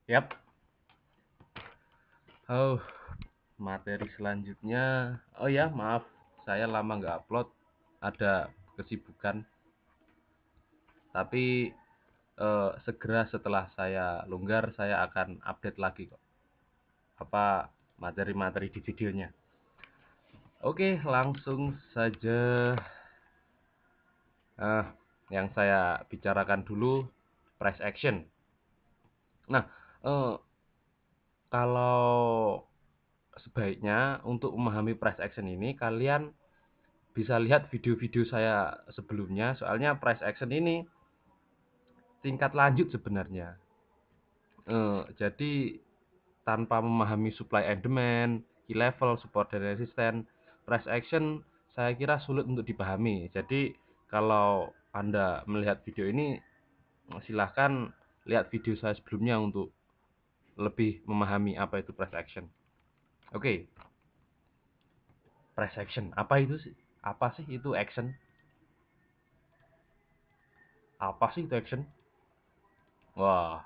Yap. Oh, materi selanjutnya. Oh ya, maaf, saya lama nggak upload. Ada kesibukan. Tapi segera setelah saya longgar, saya akan update lagi kok. Apa materi-materi di videonya. Oke, langsung saja. Ah, yang saya bicarakan dulu price action. Nah, eh, kalau sebaiknya untuk memahami price action ini kalian bisa lihat video-video saya sebelumnya, soalnya price action ini tingkat lanjut sebenarnya. Jadi tanpa memahami supply and demand, key level, support dan resisten, price action saya kira sulit untuk dipahami. Jadi kalau Anda melihat video ini, silahkan lihat video saya sebelumnya untuk lebih memahami apa itu price action. Oke, price action. Apa itu sih? Apa sih itu action? Apa sih itu action? Wah,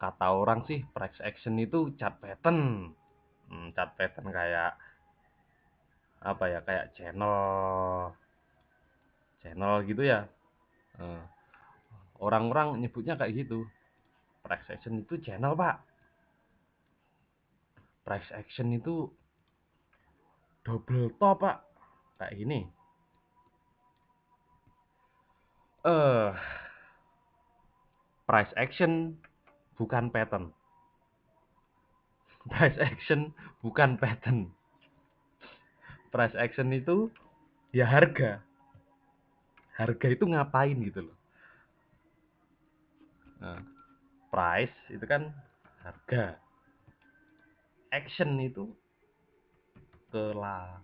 kata orang sih price action itu chart pattern. Chart pattern kayak apa ya? Kayak channel, channel gitu ya. Eh, Orang-orang nyebutnya kayak gitu. Price action itu channel, Pak. Price action itu double top, Pak. Kayak gini. Eh, Price action bukan pattern. Price action bukan pattern. Price action itu ya harga. Harga itu ngapain gitu loh. Nah, price itu kan harga. Action itu kela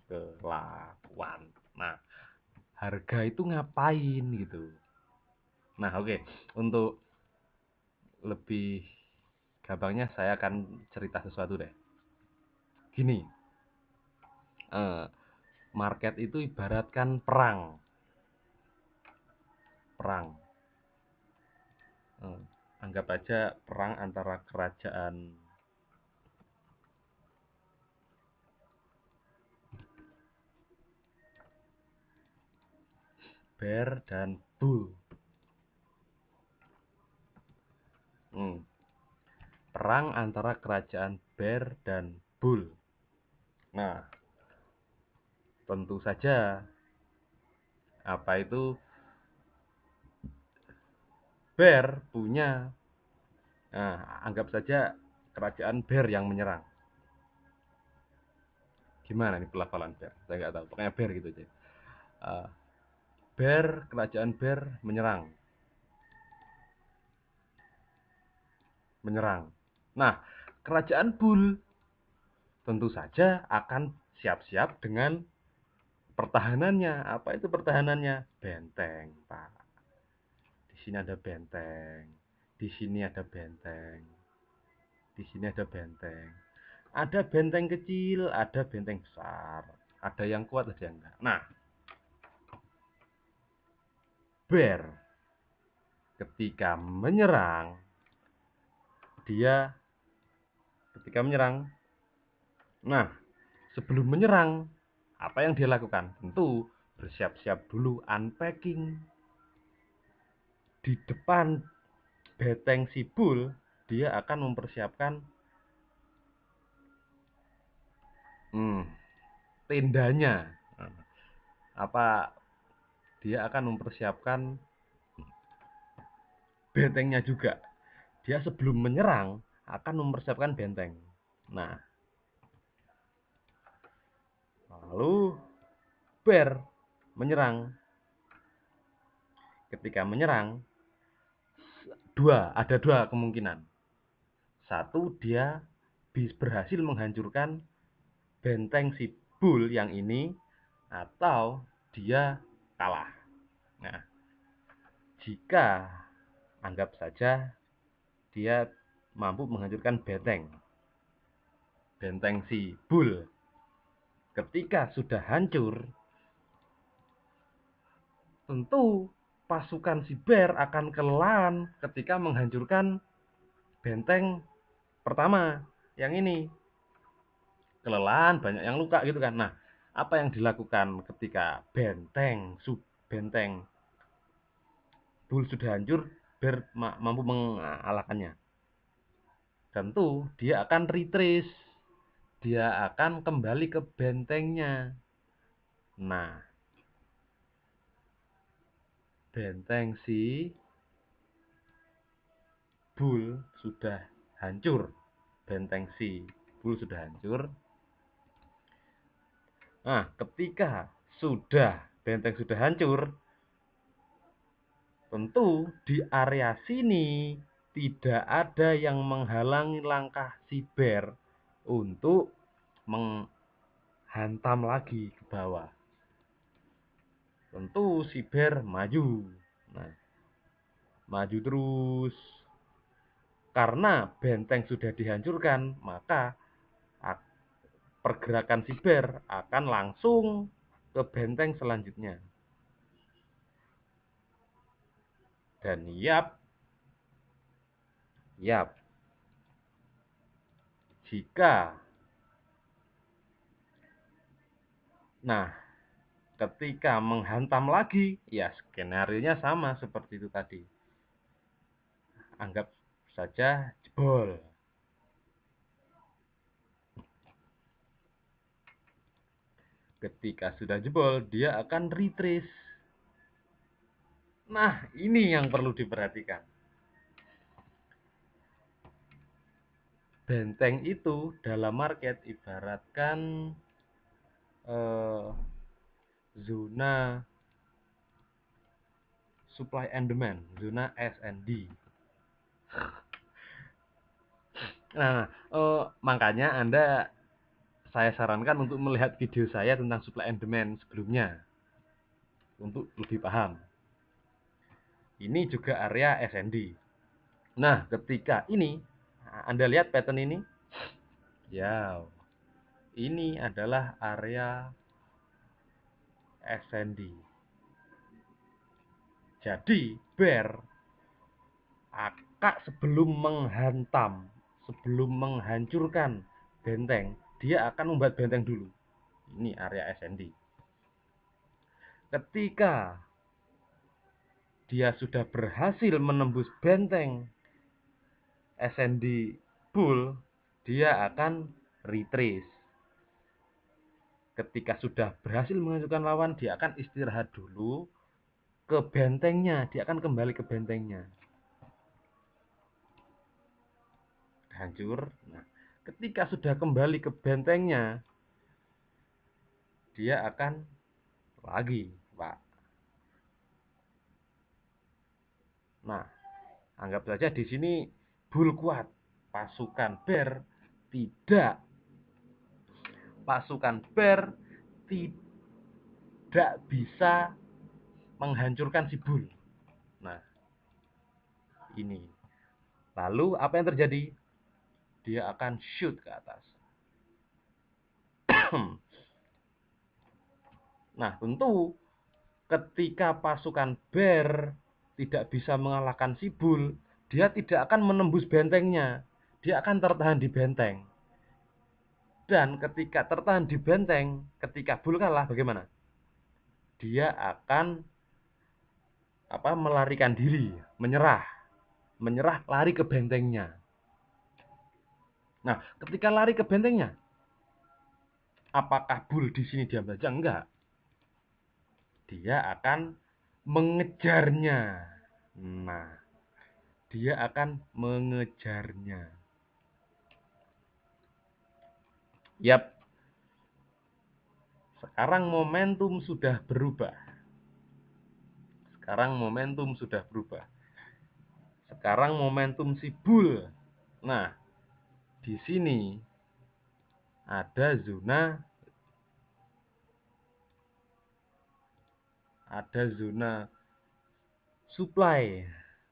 kelakuan. Nah, harga itu ngapain gitu. Nah, oke. Untuk lebih gampangnya saya akan cerita sesuatu deh. Gini, eh, market itu ibaratkan perang. Perang. Eh, Anggap aja perang antara kerajaan Bear dan Bull. Hmm, Perang antara kerajaan Bear dan Bull. Nah, tentu saja apa itu Bear punya. Nah, anggap saja kerajaan Bear yang menyerang. Gimana nih pelafalan Bear? Saya nggak tahu. Pokoknya Bear gitu aja. Uh, Bear, kerajaan Bear menyerang. Menyerang. Nah, kerajaan Bull tentu saja akan siap-siap dengan pertahanannya. Apa itu pertahanannya? Benteng, Pak. Di sini ada benteng. Di sini ada benteng. Di sini ada benteng. Ada benteng kecil, ada benteng besar. Ada yang kuat, ada yang enggak. Nah, bear ketika menyerang, dia ketika menyerang. Nah, sebelum menyerang, apa yang dia lakukan? Tentu bersiap-siap dulu, unpacking. Di depan beteng si bull, dia akan mempersiapkan hmm, tendanya. Apa dia akan mempersiapkan bentengnya juga. Dia sebelum menyerang akan mempersiapkan benteng. Nah, lalu bear menyerang. Ketika menyerang, ada dua kemungkinan. Satu, dia berhasil menghancurkan benteng si bull yang ini, atau dia kalah. Nah, jika anggap saja dia mampu menghancurkan benteng si bull, ketika sudah hancur, tentu pasukan si bear akan kelelahan ketika menghancurkan benteng pertama yang ini kelelahan, banyak yang luka gitu kan. Nah, apa yang dilakukan ketika benteng Bull sudah hancur, Bear mampu mengalahkannya? Tentu dia akan retrace, dia akan kembali ke bentengnya. Nah, benteng si Bull sudah hancur. Benteng si Bull sudah hancur. Nah, ketika benteng sudah hancur, tentu di area sini tidak ada yang menghalangi langkah si Bear untuk menghantam lagi ke bawah. Tentu si Bear maju. Nah, maju terus. Karena benteng sudah dihancurkan, maka pergerakan si Bear akan langsung ke benteng selanjutnya. Dan jika ketika menghantam lagi, ya skenario-nya sama seperti itu tadi. Anggap saja jebol. Ketika sudah jebol, dia akan retrace. Nah, ini yang perlu diperhatikan. Benteng itu dalam market ibaratkan zona supply and demand, zona S&D. Nah, makanya saya sarankan untuk melihat video saya tentang supply and demand sebelumnya untuk lebih paham. Ini juga area S&D. Nah, ketika ini Anda lihat pattern ini, ya, ini adalah area S&D. Jadi, Bear sebelum menghancurkan benteng, dia akan membuat benteng dulu. Ini area S&D. Ketika dia sudah berhasil menembus benteng S&D Bull, dia akan retrace. Ketika sudah berhasil menghancurkan lawan, dia akan istirahat dulu ke bentengnya, dia akan kembali ke bentengnya. Hancur. Nah, ketika sudah kembali ke bentengnya, dia akan lagi, Pak. Nah, anggap saja di sini Bull kuat, pasukan Bear tidak. Pasukan Bear tidak bisa menghancurkan si Bull. Nah, ini. Lalu apa yang terjadi? Dia akan shoot ke atas. Nah, tentu ketika pasukan Bear tidak bisa mengalahkan si Bull, dia tidak akan menembus bentengnya. Dia akan tertahan di benteng. Dan ketika tertahan di benteng, ketika Bull kalah, bagaimana? Dia akan melarikan diri, menyerah, lari ke bentengnya. Nah, ketika lari ke bentengnya, apakah Bull di sini diam saja? Enggak. Dia akan mengejarnya. Nah, dia akan mengejarnya. Yap. Sekarang momentum sudah berubah. Sekarang momentum si Bull. Nah, di sini ada zona supply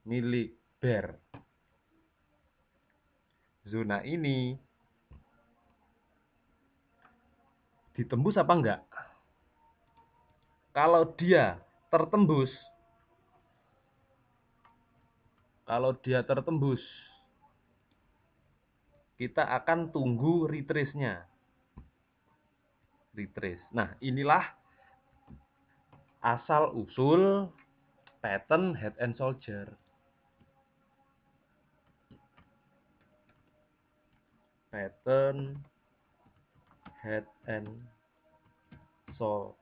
milik Bear. Zona ini ditembus apa enggak? Kalau dia tertembus, kita akan tunggu retrace-nya. Retrace. Nah, inilah asal usul pattern head and shoulder. Pattern head and shoulder.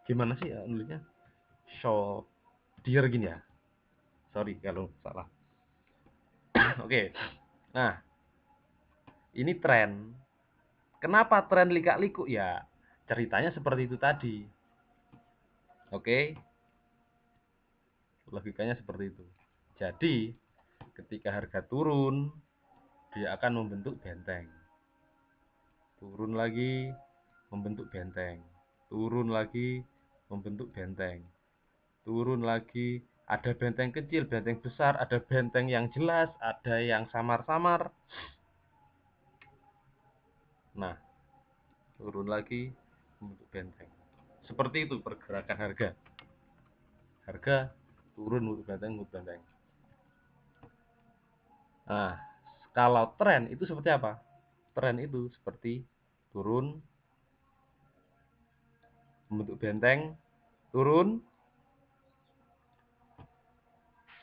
Gimana sih ya nulisnya? Shoulder gini ya. Sorry kalau salah. Oke. Nah, ini tren. Kenapa tren likak-liku? Ya, ceritanya seperti itu tadi. Oke. Logikanya seperti itu. Jadi, ketika harga turun, dia akan membentuk benteng. Turun lagi, membentuk benteng. Turun lagi, membentuk benteng. Turun lagi, ada benteng kecil, benteng besar, ada benteng yang jelas, ada yang samar-samar. Nah, turun lagi, membentuk benteng. Seperti itu pergerakan harga. Harga turun, membentuk benteng, membentuk benteng. Nah, kalau tren itu seperti apa? Tren itu seperti turun, membentuk benteng, turun,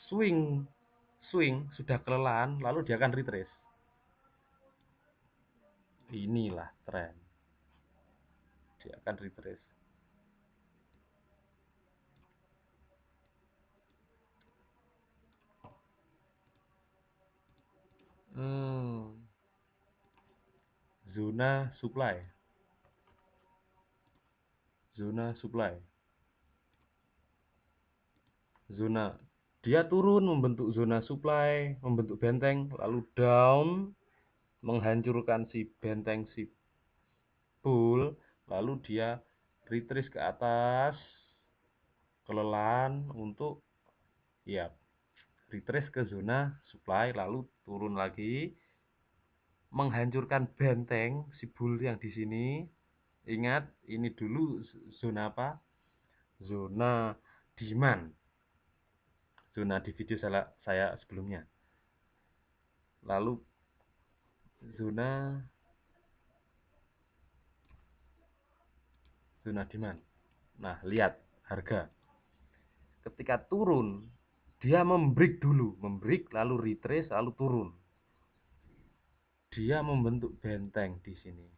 swing, sudah kelelahan, lalu dia akan retrace. Inilah tren. Dia akan retrace. Zona supply. Zona supply. Zona. Dia turun membentuk zona supply, membentuk benteng, lalu down, menghancurkan si benteng si bull, lalu dia retrace ke atas, kelelahan untuk ya retrace ke zona supply, lalu turun lagi, menghancurkan benteng si bull yang di sini. Ingat, ini dulu zona apa? Zona demand. Zona di video saya sebelumnya. Lalu zona demand. Nah, lihat harga. Ketika turun, dia membreak dulu, membreak lalu retrace lalu turun. Dia membentuk benteng di sini.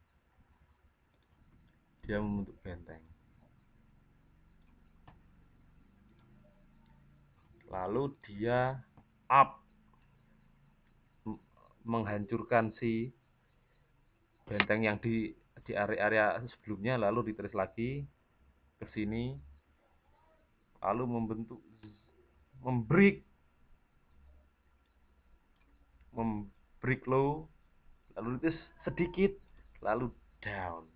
Dia membentuk benteng. Lalu dia up, menghancurkan si benteng yang di area sebelumnya, lalu retrace lagi ke sini, lalu membentuk membreak low, lalu retrace sedikit, lalu down.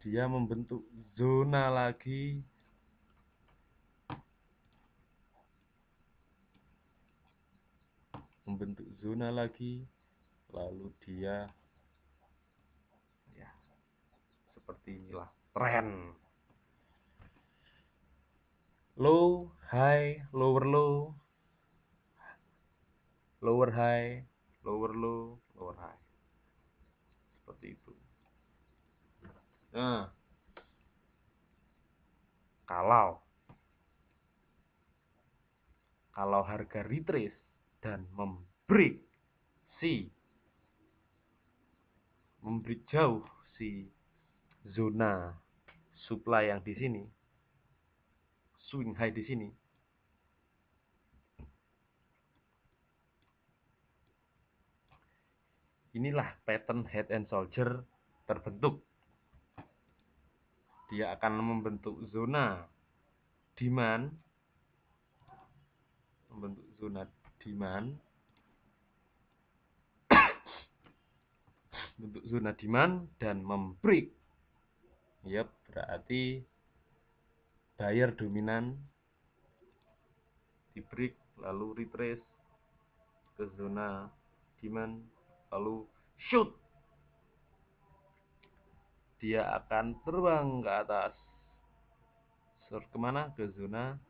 Dia membentuk zona lagi, lalu dia ya seperti inilah tren. Low, high, lower low, lower high, lower low, lower high. Seperti itu. Nah, kalau harga retrace dan membreak jauh si zona supply yang di sini, swing high di sini, inilah pattern head and shoulder terbentuk. Dia akan membentuk zona demand, dan membreak. Yep, berarti buyer dominan di break lalu retrace ke zona demand lalu shoot. Dia akan terbang ke atas. Kemana? Ke zona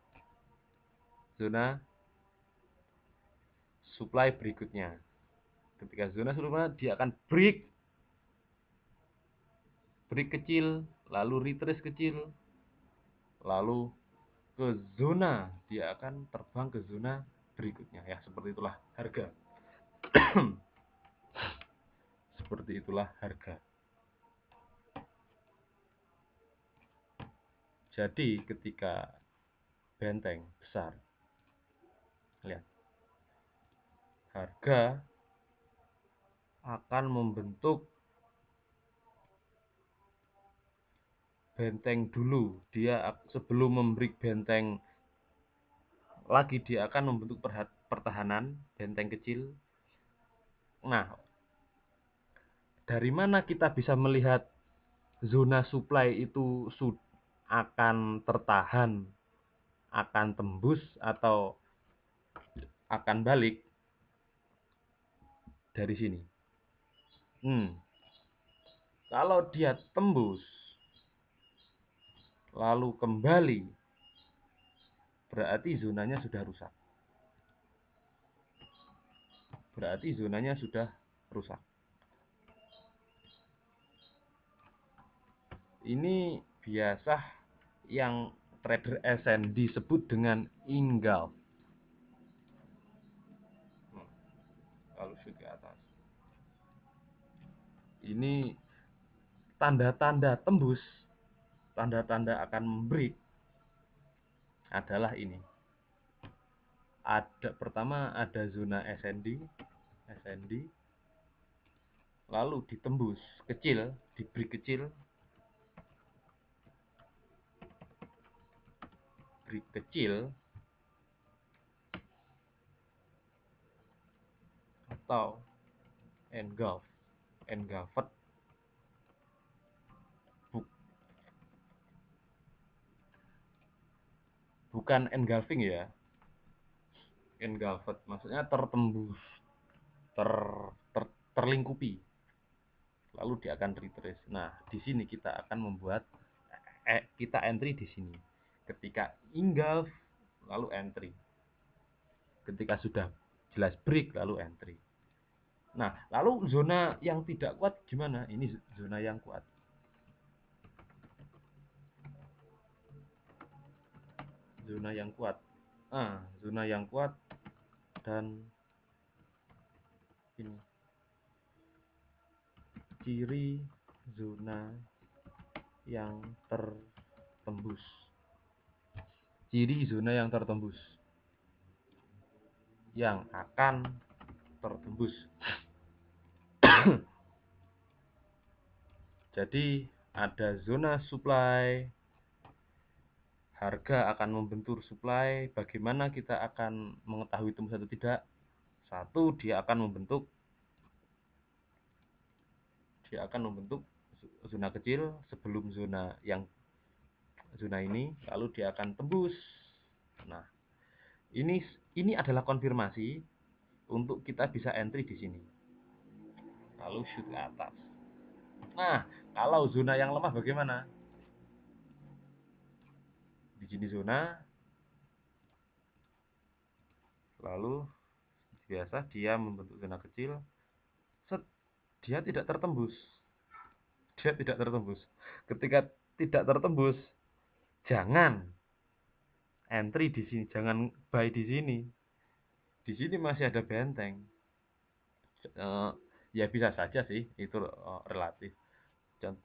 supply berikutnya. Ketika zona supply dia akan break kecil, lalu retrace kecil, lalu ke zona, dia akan terbang ke zona berikutnya. Ya, seperti itulah harga. Seperti itulah harga. Jadi ketika benteng besar, lihat, harga akan membentuk benteng dulu. Dia sebelum memberi benteng lagi, dia akan membentuk pertahanan benteng kecil. Nah, dari mana kita bisa melihat zona supply itu akan tertahan, akan tembus, atau akan balik? Dari sini. Kalau dia tembus lalu kembali, berarti zonanya sudah rusak. Ini biasa yang trader SN disebut dengan engulf. Lalu shoot ke atas. Ini tanda-tanda tembus, tanda-tanda akan membreak adalah ini. Pertama ada zona SND, lalu ditembus kecil, di break kecil, atau engulfed. Bukan engulfing ya, engulfed maksudnya tertembus, terlingkupi, lalu dia akan retrace. Nah, di sini kita akan membuat kita entry di sini. Ketika engulf lalu entry. Ketika sudah jelas break lalu entry. Nah, lalu zona yang tidak kuat gimana? Ini zona yang kuat. Zona yang kuat dan ini ciri zona yang tertembus. Yang akan tertembus. Jadi ada zona supply, harga akan membentur supply. Bagaimana kita akan mengetahui tembus atau tidak? Satu, dia akan membentuk zona kecil sebelum zona ini, lalu dia akan tembus. Nah, ini adalah konfirmasi untuk kita bisa entry di sini. Lalu shoot ke atas. Nah, kalau zona yang lemah bagaimana? Di sini zona, lalu biasa dia membentuk zona kecil, dia tidak tertembus. Ketika tidak tertembus, jangan entry di sini, jangan buy di sini. Di sini masih ada benteng. Ya bisa saja sih, itu relatif. Dan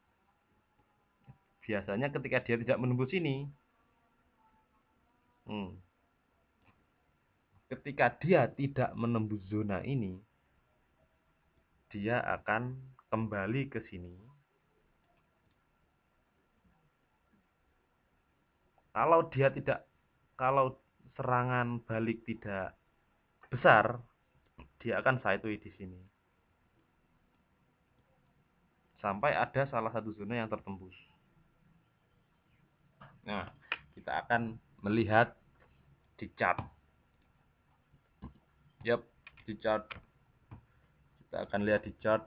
biasanya ketika dia tidak menembus ini, ketika dia tidak menembus zona ini, dia akan kembali ke sini. Kalau serangan balik tidak besar, dia akan sideways di sini. Sampai ada salah satu zona yang tertembus. Nah, kita akan melihat di chart. Di chart. Kita akan lihat di chart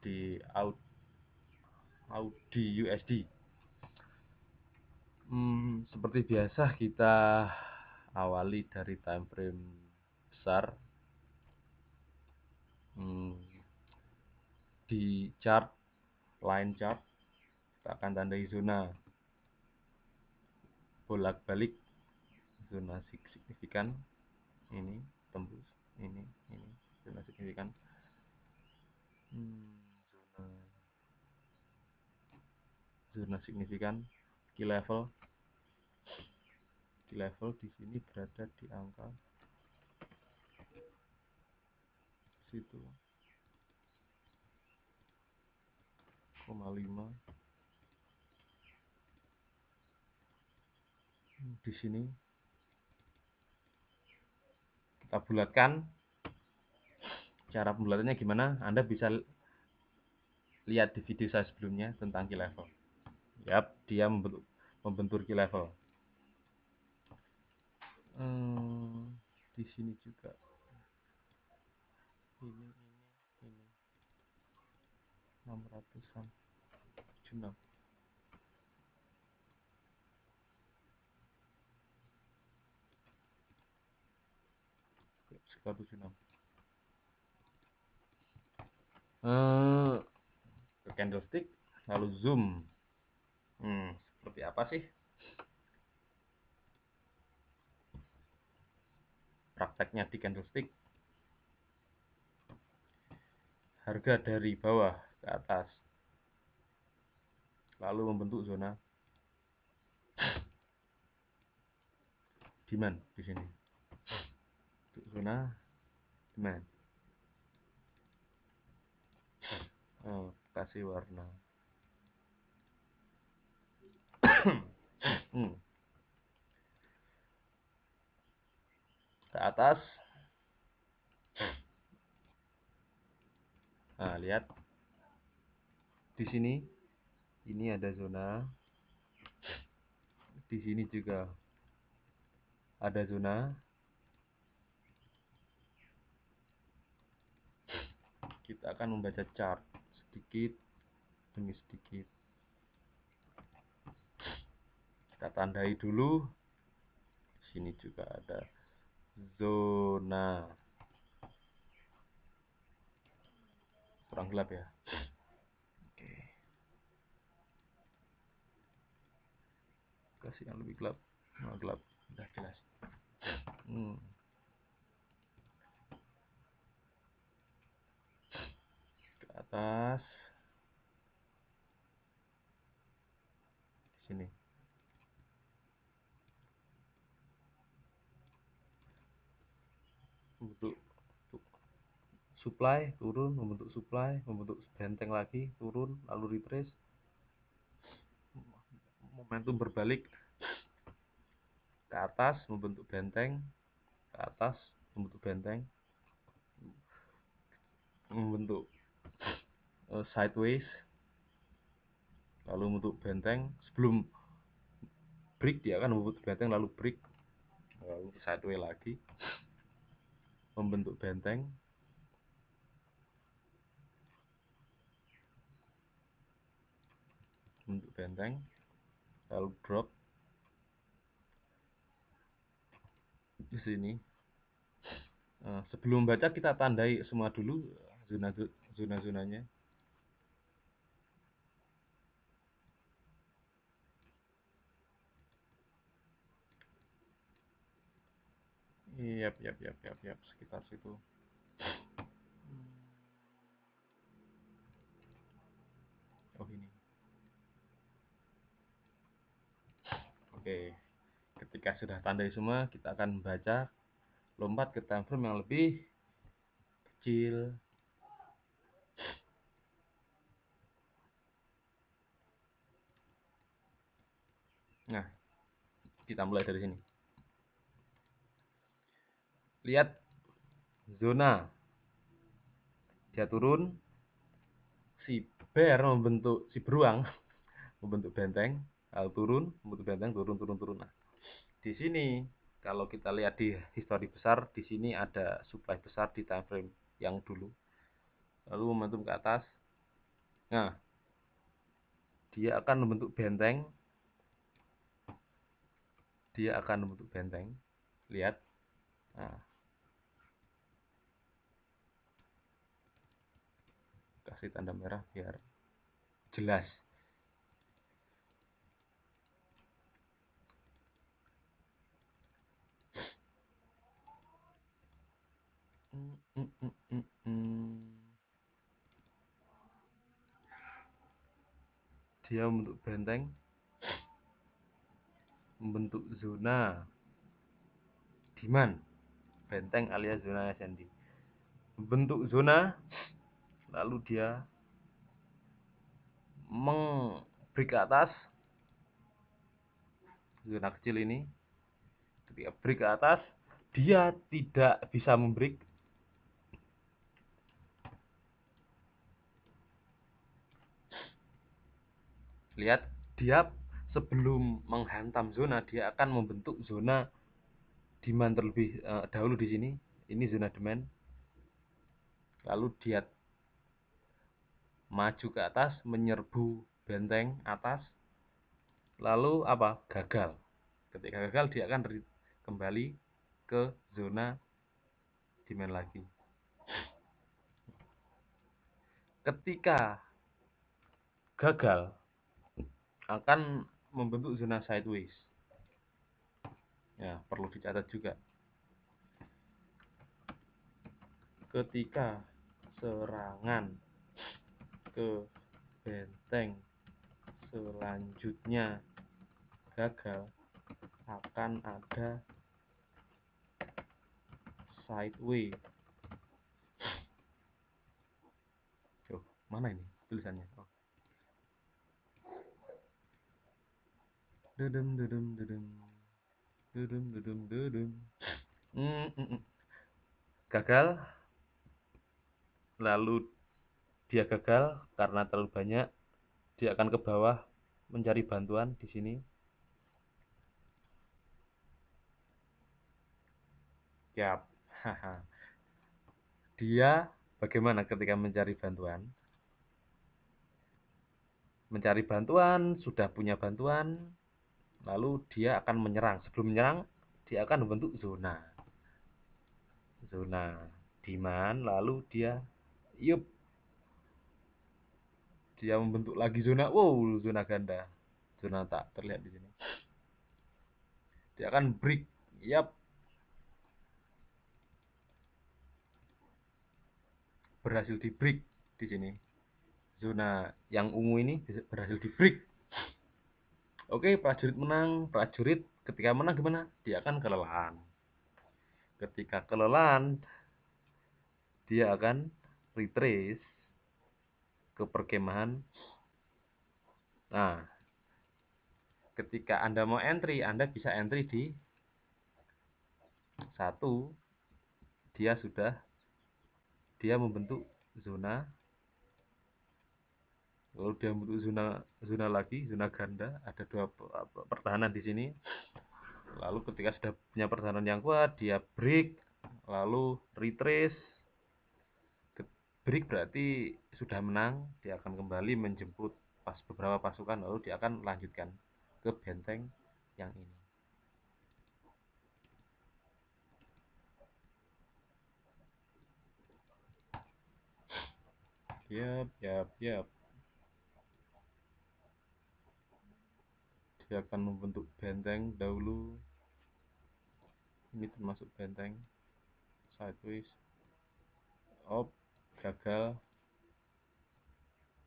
di Audi USD. Seperti biasa kita awali dari time frame besar. Di chart, line chart, kita akan tandai zona bolak-balik, zona signifikan, ini tembus, ini zona signifikan. Zona signifikan, key level di sini berada di angka situ 0,5. Di sini kita bulatkan. Cara pembulatannya gimana? Anda bisa lihat di video saya sebelumnya tentang key level. Yap, dia membentur key level. Di sini juga. Ini 600-an. 76. Sekitar 76. Ke candlestick, lalu zoom. Seperti apa sih prakteknya di candlestick? Harga dari bawah ke atas, lalu membentuk zona demand di sini. Zona demand. Kasih warna. Ke atas. Nah, lihat di sini. Ini ada zona. Di sini juga ada zona. Kita akan membaca chart sedikit demi sedikit. Kita tandai dulu. Di sini juga ada zona. Kurang gelap ya. Oke. Kasih yang lebih gelap. Gelap, udah jelas. Ke atas. Di sini. Membentuk supply, turun, membentuk supply, membentuk benteng lagi, turun, lalu retrace. Momentum berbalik ke atas, membentuk benteng, ke atas, membentuk benteng, membentuk sideways, lalu membentuk benteng. Sebelum break dia akan membentuk benteng, lalu break, lalu sideways lagi, membentuk benteng, membentuk benteng, lalu drop di sini. Sebelum baca kita tandai semua dulu zona-zonanya. Yap, sekitar situ. Oh, ini. Oke. Ketika sudah tandai semua, kita akan membaca, lompat ke time frame yang lebih kecil. Nah, kita mulai dari sini. Lihat zona. Dia turun, si beruang membentuk benteng, lalu turun, membentuk benteng, turun. Nah, di sini kalau kita lihat di histori besar, di sini ada supply besar di time frame yang dulu. Lalu momentum ke atas. Nah, dia akan membentuk benteng. Lihat. Nah, kasih tanda merah biar jelas. Dia membentuk benteng, membentuk zona demand, benteng alias zona SND. Membentuk zona, lalu dia break ke atas, zona kecil ini. Ketika break ke atas, dia tidak bisa membreak. Lihat, dia sebelum menghantam zona, dia akan membentuk zona demand terlebih dahulu di sini. Ini zona demand. Lalu dia maju ke atas, menyerbu benteng atas. Lalu apa? Gagal. Ketika gagal, dia akan kembali ke zona demand lagi. Ketika gagal, akan membentuk zona sideways. Ya, perlu dicatat juga. Ketika serangan ke benteng selanjutnya gagal, akan ada sideways. Oh, mana ini tulisannya? Oh. Dedem dedem dedem dedem dedem dedem. Gagal, lalu dia gagal karena terlalu banyak, dia akan ke bawah mencari bantuan di sini. Yap. Dia bagaimana ketika mencari bantuan? Mencari bantuan, sudah punya bantuan, lalu dia akan menyerang. Sebelum menyerang, dia akan membentuk zona. Zona demand, lalu dia dia membentuk lagi zona, zona ganda. Zona tak terlihat di sini. Dia akan break. Berhasil di break di sini. Zona yang ungu ini berhasil di break. Oke, prajurit menang. Prajurit ketika menang gimana? Dia akan kelelahan. Ketika kelelahan, dia akan retrace ke perkemahan. Nah, ketika Anda mau entry, Anda bisa entry di 1. Dia membentuk zona. Lalu dia membentuk zona lagi, zona ganda. Ada 2 pertahanan di sini. Lalu ketika sudah punya pertahanan yang kuat, dia break, lalu retrace. Break berarti sudah menang, dia akan kembali menjemput beberapa pasukan, lalu dia akan lanjutkan ke benteng yang ini. Yap. Dia akan membentuk benteng dahulu. Ini termasuk benteng sideways. Gagal.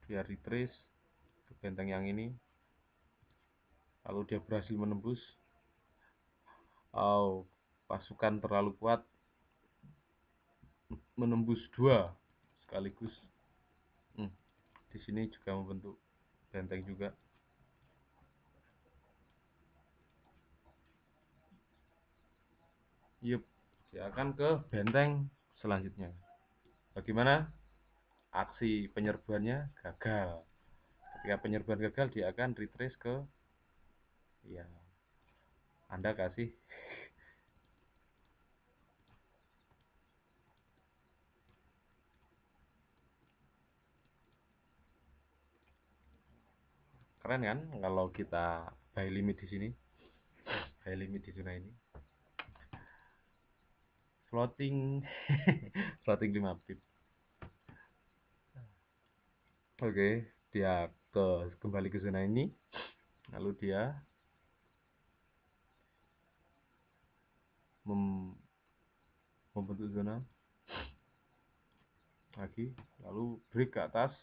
Dia retrace ke benteng yang ini. Lalu dia berhasil menembus. Pasukan terlalu kuat, menembus 2 sekaligus. Di sini juga membentuk benteng juga. Dia akan ke benteng selanjutnya. Bagaimana? Aksi penyerbuannya gagal. Ketika penyerbuan gagal, dia akan retrace ke Anda kasih keren kan kalau kita buy limit di sini, buy limit di zona ini. Floating floating 5 pip. Oke, dia kembali ke zona ini, lalu dia membentuk zona lagi, lalu break ke atas,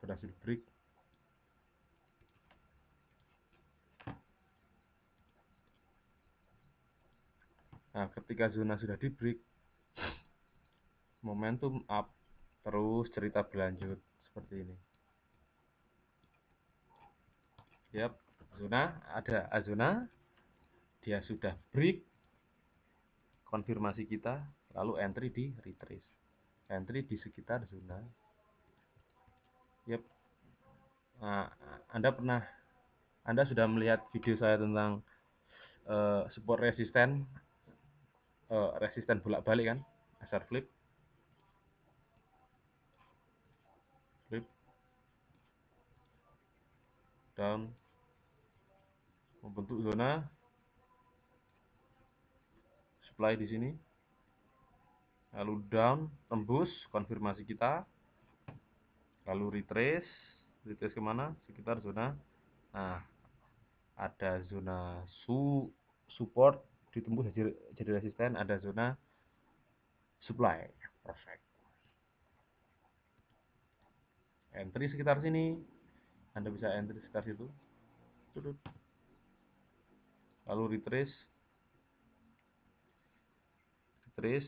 berhasil break. Nah, ketika zona sudah di break, momentum up, terus cerita berlanjut seperti ini. Yap, zona ada zona, dia sudah break, konfirmasi kita, lalu entry di retrace, entry di sekitar zona. Yap. Nah, Anda sudah melihat video saya tentang support resisten bolak-balik kan, asar flip down, membentuk zona supply di sini, lalu down, tembus, konfirmasi kita, lalu retrace kemana? Sekitar zona. Nah, ada zona support ditembus jadi resisten, ada zona supply. Perfect. Entry sekitar sini, Anda bisa entry sekitar situ. Lalu retrace,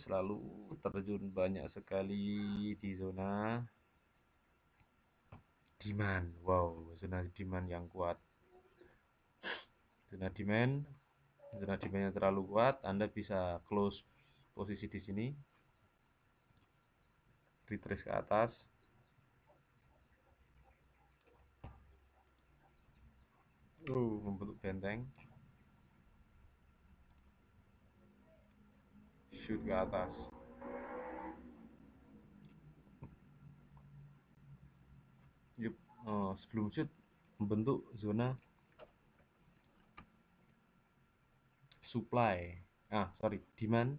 lalu terjun banyak sekali di zona demand. Wow, zona demand yang kuat. Zona demandnya terlalu kuat, Anda bisa close posisi di sini, retrace ke atas, membentuk benteng, shoot ke atas. Yup. Sebelum shoot membentuk zona supply, demand,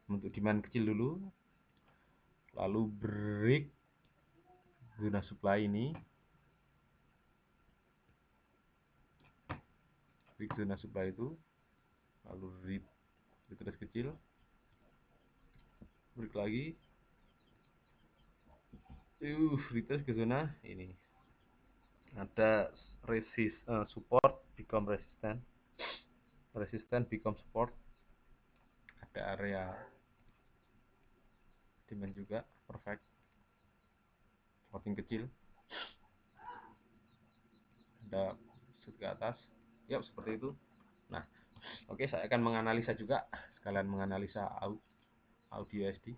membentuk demand kecil dulu, lalu break zona supply ini, break zona supply itu, lalu retrace kecil, break lagi, retrace ke zona ini, ada support become resistant become support, ada area demand juga, perfect, supporting kecil, ada shoot ke atas, yuk seperti itu. Nah, oke, saya akan menganalisa juga, sekalian menganalisa audio SD.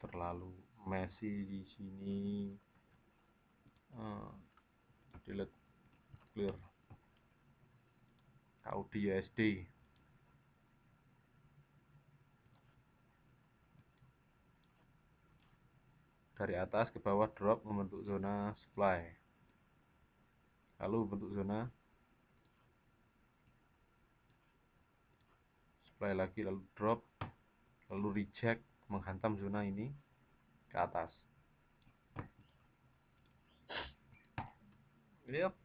Terlalu messy di sini. Delete, clear audio SD. Dari atas ke bawah drop membentuk zona supply, lalu membentuk zona supply lagi, lalu drop, lalu reject, menghantam zona ini ke atas. Yep.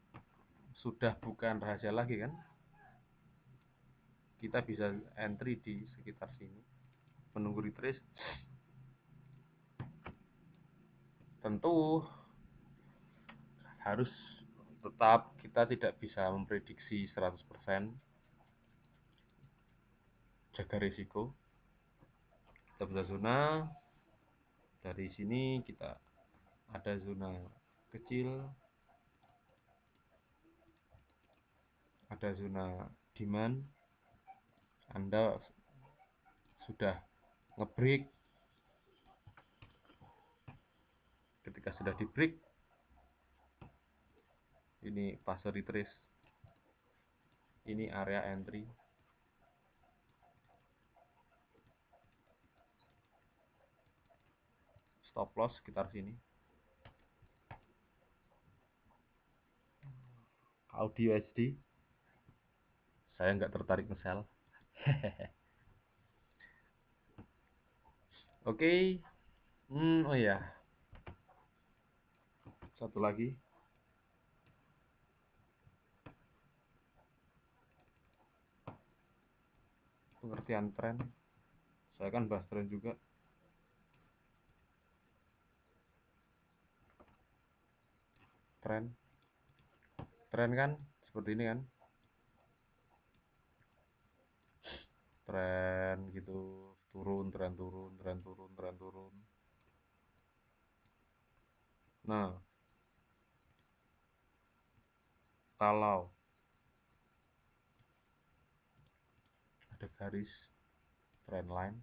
Sudah bukan rahasia lagi kan, kita bisa entry di sekitar sini, menunggu retrace. Tentu harus tetap, kita tidak bisa memprediksi 100%, jaga risiko. Kita bisa zona dari sini, kita ada zona kecil, ada zona demand, Anda sudah ngebreak, ketika sudah di break, ini fase retrace, ini area entry, stop loss sekitar sini, audio HD. Saya nggak tertarik nge-sell. Oke. Oh iya, satu lagi. Pengertian tren. Saya kan bahas tren juga. Tren. Tren kan seperti ini kan. Tren gitu, turun, tren turun, tren turun, tren turun. Nah, kalau ada garis trend line,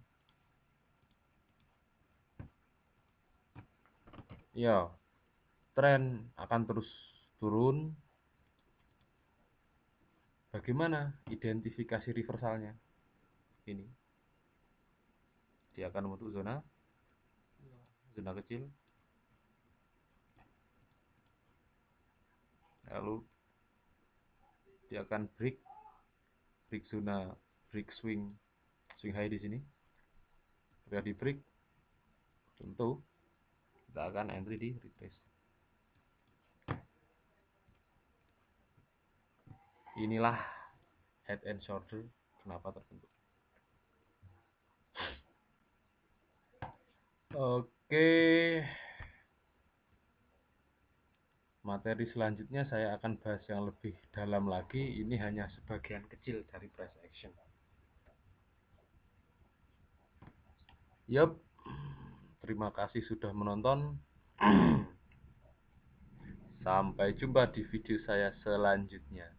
ya tren akan terus turun. Bagaimana identifikasi reversalnya? Ini dia akan membentuk zona zona kecil, lalu dia akan break zona, break swing high di sini. Ketika di break, tentu kita akan entry di retrace. Inilah head and shoulder kenapa terbentuk. Oke, materi selanjutnya saya akan bahas yang lebih dalam lagi. Ini hanya sebagian kecil dari price action. Yup, terima kasih sudah menonton. Sampai jumpa di video saya selanjutnya.